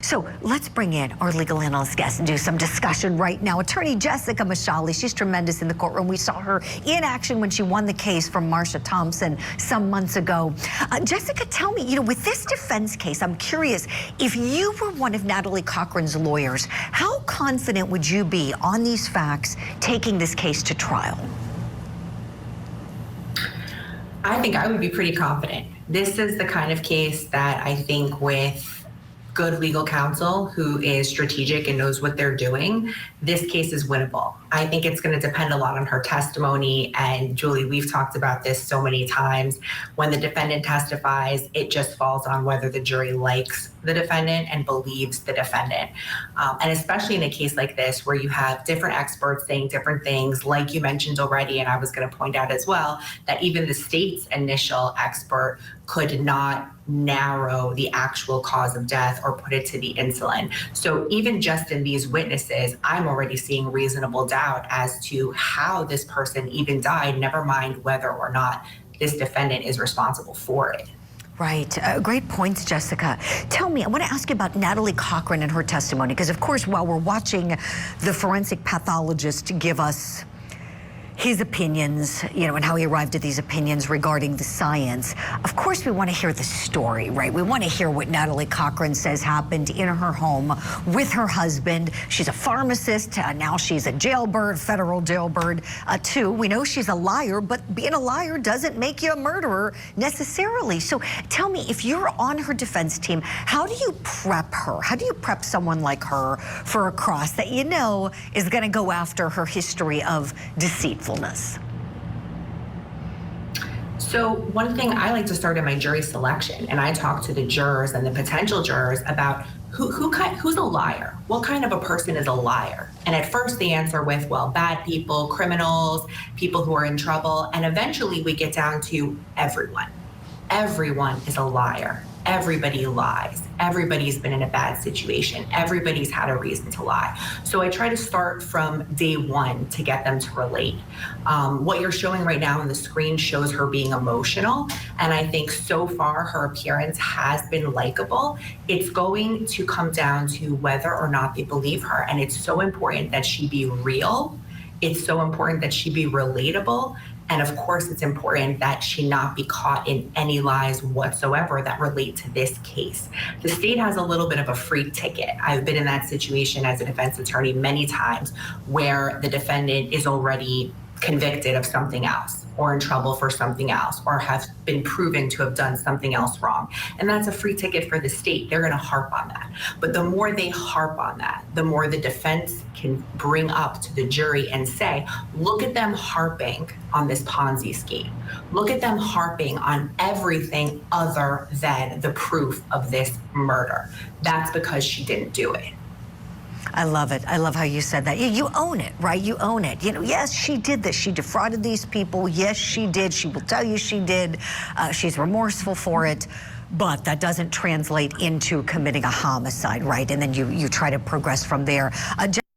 So let's bring in our legal analyst guest and do some discussion right now. Attorney Jessica Mishali, she's tremendous in the courtroom. We saw her in action when she won the case from Marsha Thompson some months ago. Jessica, tell me, with this defense case, I'm curious, if you were one of Natalie Cochran's lawyers, how confident would you be on these facts taking this case to trial? I think I would be pretty confident. This is the kind of case that I think with good legal counsel who is strategic and knows what they're doing, this case is winnable. I think it's going to depend a lot on her testimony. And Julie, we've talked about this so many times. When the defendant testifies, it just falls on whether the jury likes the defendant and believes the defendant. And especially in a case like this, where you have different experts saying different things, like you mentioned already, and I was going to point out as well, that even the state's initial expert could not narrow the actual cause of death or put it to the insulin. So even just in these witnesses, I'm already seeing reasonable doubt as to how this person even died, never mind whether or not this defendant is responsible for it. Right. Great points, Jessica. Tell me, I want to ask you about Natalie Cochran and her testimony, because of course, while we're watching the forensic pathologist give us his opinions, and how he arrived at these opinions regarding the science. Of course, we want to hear the story, right? We want to hear what Natalie Cochran says happened in her home with her husband. She's a pharmacist. Now she's a jailbird, federal jailbird, too. We know she's a liar, but being a liar doesn't make you a murderer necessarily. So tell me, if you're on her defense team, how do you prep her? How do you prep someone like her for a cross that you know is going to go after her history of deceitfulness? So one thing, I like to start in my jury selection, and I talk to the jurors and the potential jurors about who's a liar? What kind of a person is a liar? And at first they answer with, well, bad people, criminals, people who are in trouble. And eventually we get down to everyone. Everyone is a liar. Everybody lies. Everybody's been in a bad situation. Everybody's had a reason to lie. So I try to start from day one to get them to relate. What you're showing right now on the screen shows her being emotional. And I think so far her appearance has been likable. It's going to come down to whether or not they believe her. And it's so important that she be real. It's so important that she be relatable. And of course, it's important that she not be caught in any lies whatsoever that relate to this case. The state has a little bit of a free ticket. I've been in that situation as a defense attorney many times where the defendant is already convicted of something else or in trouble for something else or have been proven to have done something else wrong. And that's a free ticket for the state. They're going to harp on that. But the more they harp on that, the more the defense can bring up to the jury and say, look at them harping on this Ponzi scheme. Look at them harping on everything other than the proof of this murder. That's because she didn't do it. I love it. I love how you said that. You own it, right? You own it. Yes, she did this. She defrauded these people. Yes, she did. She will tell you she did. She's remorseful for it. But that doesn't translate into committing a homicide, right? And then you try to progress from there.